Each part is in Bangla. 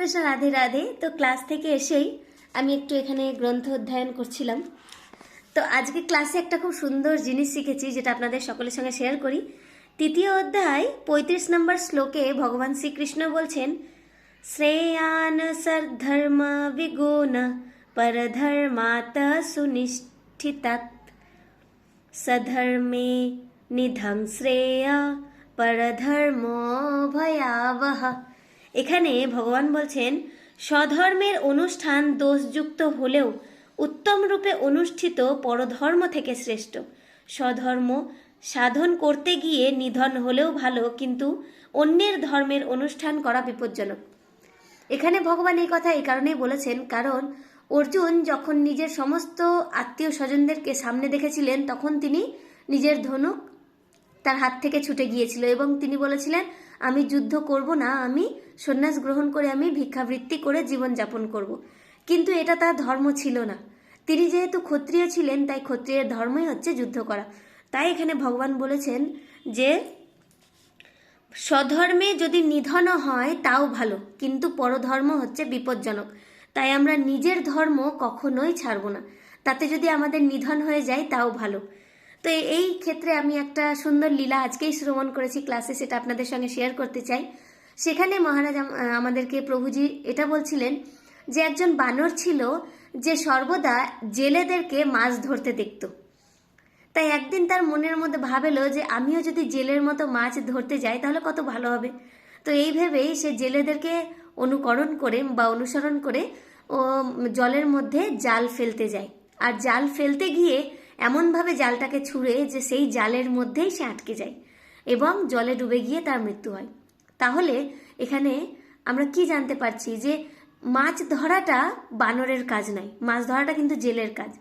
কৃষ্ণ, রাধে রাধে। তো ক্লাস থেকে এসেই আমি একটু এখানে গ্রন্থ অধ্যয়ন করছিলাম। তো আজকে ক্লাসে একটা খুব সুন্দর জিনিস শিখেছি, যেটা আপনাদের সকলের সঙ্গে শেয়ার করি। তৃতীয় অধ্যায় 35 নম্বর শ্লোকে ভগবান শ্রীকৃষ্ণ বলছেন, শ্রেয়ান সদ্ধর্ম বিগুণ পরধর্মাত সুনিষ্ঠিতাৎ সধর্মে নিধং শ্রেয় পরধর্ম ভয়াবহ। এখানে ভগবান বলছেন, স্বধর্মের অনুষ্ঠান দোষযুক্ত হলেও উত্তম রূপে অনুষ্ঠিত পরধর্ম থেকে শ্রেষ্ঠ। স্বধর্ম সাধন করতে গিয়ে নিধন হলেও ভালো, কিন্তু অন্যের ধর্মের অনুষ্ঠান করা বিপজ্জনক। এখানে ভগবান এই কথা এই কারণেই বলেছেন, কারণ অর্জুন যখন নিজের সমস্ত আত্মীয় স্বজনদেরকে সামনে দেখেছিলেন, তখন তিনি নিজের ধনুক তার হাত থেকে ছুটে গিয়েছিল এবং তিনি বলেছিলেন, আমি যুদ্ধ করব না, আমি সন্ন্যাস গ্রহণ করে আমি ভিক্ষাবৃত্তি করে জীবনযাপন করব। কিন্তু এটা তার ধর্ম ছিল না। তিনি যেহেতু ক্ষত্রিয় ছিলেন, তাই ক্ষত্রিয়ের ধর্মই হচ্ছে যুদ্ধ করা। তাই এখানে ভগবান বলেছেন যে স্বধর্মে যদি নিধনও হয় তাও ভালো, কিন্তু পরধর্ম হচ্ছে বিপজ্জনক। তাই আমরা নিজের ধর্ম কখনোই ছাড়ব না, তাতে যদি আমাদের নিধন হয়ে যায় তাও ভালো। তো এই ক্ষেত্রে আমি একটা সুন্দর লীলা আজকেই শ্রবণ করেছি ক্লাসে, সেটা আপনাদের সঙ্গে শেয়ার করতে চাই। সেখানে মহারাজ আমাদেরকে প্রভুজি এটা বলছিলেন যে একজন বানর ছিল যে সর্বদা জেলেদেরকে মাছ ধরতে দেখত। তাই একদিন তার মনের মধ্যে ভাবেলো যে আমিও যদি জেলের মতো মাছ ধরতে যাই তাহলে কত ভালো হবে। তো এই ভেবেই সে জেলেদেরকে অনুকরণ করে বা অনুসরণ করে ও জলের মধ্যে জাল ফেলতে যায়। আর জাল ফেলতে গিয়ে এমনভাবে জালটাকে ছুঁড়ে যে সেই জালের মধ্যেই সে আটকে যায় এবং জলে ডুবে গিয়ে তার মৃত্যু হয়। তাহলে এখানে আমরা কি জানতে পারছি, যে মাছ ধরাটা বানরের কাজ নয়, মাছ ধরাটা কিন্তু জেলের কাজ।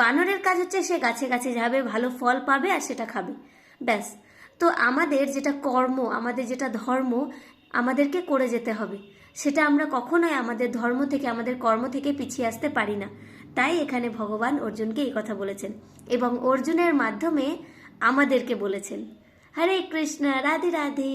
বানরের কাজ হচ্ছে সে গাছে গাছে যাবে, ভালো ফল পাবে আর সেটা খাবে, ব্যাস। তো আমাদের যেটা কর্ম, আমাদের যেটা ধর্ম, আমাদেরকে করে যেতে হবে। সেটা আমরা কখনোই আমাদের ধর্ম থেকে, আমাদের কর্ম থেকে পিছিয়ে আসতে পারি না। তাই এখানে ভগবান অর্জুনকে এই কথা বলেছেন এবং অর্জুনের মাধ্যমে আমাদেরকে বলেছেন। হরে কৃষ্ণ, রাধে রাধে।